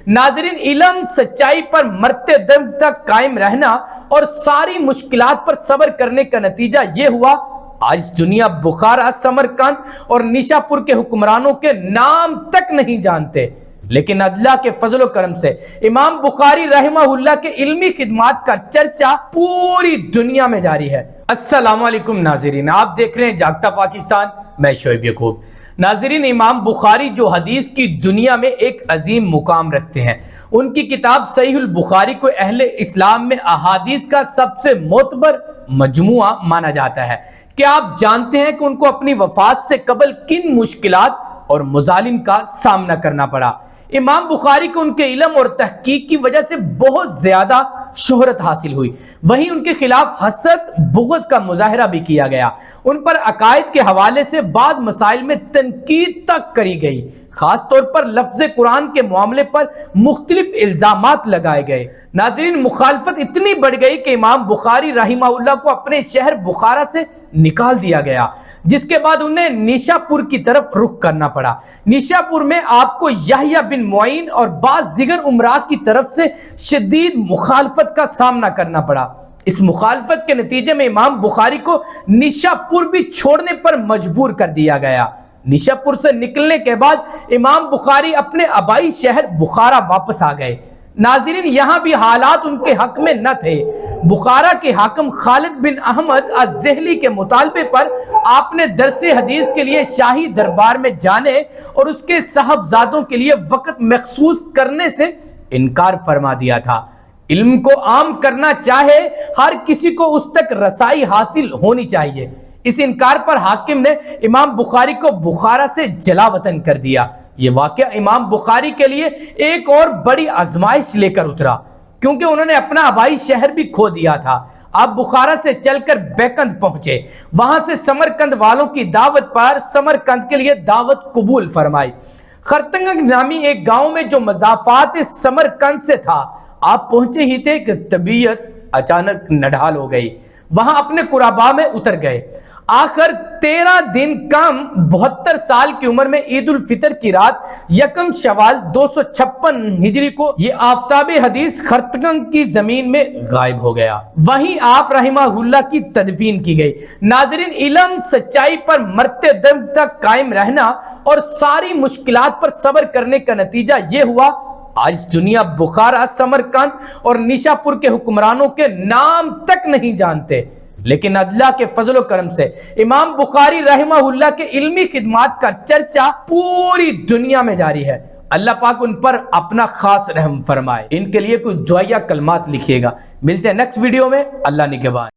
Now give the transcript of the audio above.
नाज़रीन, इल्म सच्चाई पर मरते दम तक कायम रहना और सारी मुश्किलात पर सब्र करने का नतीजा ये हुआ आज दुनिया बुखारा, समरकंद और निशापुर के हुक्मरानों के नाम तक नहीं जानते, लेकिन अल्लाह के फजल करम से इमाम बुखारी रहमहुल्लाह के इल्मी खिदमात का चर्चा पूरी दुनिया में जारी है। अस्सलामु अलैकुम नाज़रीन, आप देख रहे हैं जागता पाकिस्तान, मैं शोएब याकूब। नाज़रीन, इमाम बुखारी जो हदीस की दुनिया में एक अजीम मुकाम रखते हैं, उनकी किताब सहीहुल बुखारी को अहले इस्लाम में अहादीस का सबसे मोतबर मजमुआ माना जाता है। क्या आप जानते हैं कि उनको अपनी वफात से कबल किन मुश्किलात और मुजालिम का सामना करना पड़ा? इमाम बुखारी को उनके इल्म और तहकीक की वजह से बहुत ज्यादा शोहरत हासिल हुई, वहीं उनके खिलाफ हसद बुग़्ज़ का मुजाहरा भी किया गया। उन पर अकायद के हवाले से बाद मसाइल में तनकीद तक करी गई, खास तौर पर लफ्ज़ कुरान के मामले पर मुख्तलिफ इल्जामात लगाए गए। नाज़रीन, मुखालफत इतनी बढ़ गई कि इमाम बुखारी रहमहुल्लाह को अपने शहर बुखारा से निकाल दिया गया, जिसके बाद उन्हें निशापुर की तरफ रुख करना पड़ा। निशापुर में आपको यहया बिन मुईन और बाज़ दिगर उमरा की तरफ से शदीद मुखालफत का सामना करना पड़ा। इस मुखालफत के नतीजे में इमाम बुखारी को निशापुर भी छोड़ने पर मजबूर कर दिया गया। निशापुर से निकलने के बाद इमाम बुखारी अपने आबाई शहर बुखारा वापस आ गए। नाज़रीन, यहाँ भी हालात उनके हक में न थे। बुखारा के हाकिम खालिद बिन अहमद अज़्ज़हली के मुतालबे पर आपने दरसे हदीस के लिए शाही दरबार में जाने और उसके साहबजादों के लिए वक्त मखसूस करने से इनकार फरमा दिया था। इल्म को आम करना चाहे हर किसी को उस तक रसाई हासिल होनी चाहिए। इस इनकार पर हाकिम ने इमाम बुखारी को बुखारा से जलावतन कर दिया। ये वाकया इमाम बुखारी के लिए एक और बड़ी आजमाइश लेकर उतरा, क्योंकि उन्होंने अपना आबाई शहर भी खो दिया था। आप बुखारा से चलकर बेकंद पहुंचे, वहां से समरकंद वालों की दावत पर समरकंद के लिए दावत कबूल फरमाई। खरतंग नामी एक गांव में जो मज़ाफात समरकंद से था, आप पहुंचे ही थे कि तबीयत अचानक नढाल हो गई। वहां अपने कुराबा में उतर गए। आखिर 13 दिन कम 72 साल की उम्र में ईद उल फितर की रात यकम शवाल 256 हिजरी को ये आफ्ताबे हदीस खरतंग की जमीन में गायब हो गया। वहीं आप रहमहुल्लाह की तदफीन की गई। नाज़रीन, इल्म सच्चाई पर मरते दम तक कायम रहना और सारी मुश्किलात पर सब्र करने का नतीजा ये हुआ आज दुनिया बुखारा, समरकंद और निशापुर के हुक्मरानों के नाम तक नहीं जानते, लेकिन अल्लाह के फजल करम से इमाम बुखारी रहमहुल्लाह के इल्मी खिदमात का चर्चा पूरी दुनिया में जारी है। अल्लाह पाक उन पर अपना खास रहम फरमाए। इनके लिए कोई दुआया कलमात लिखिएगा। मिलते हैं नेक्स्ट वीडियो में। अल्लाह निगहबान।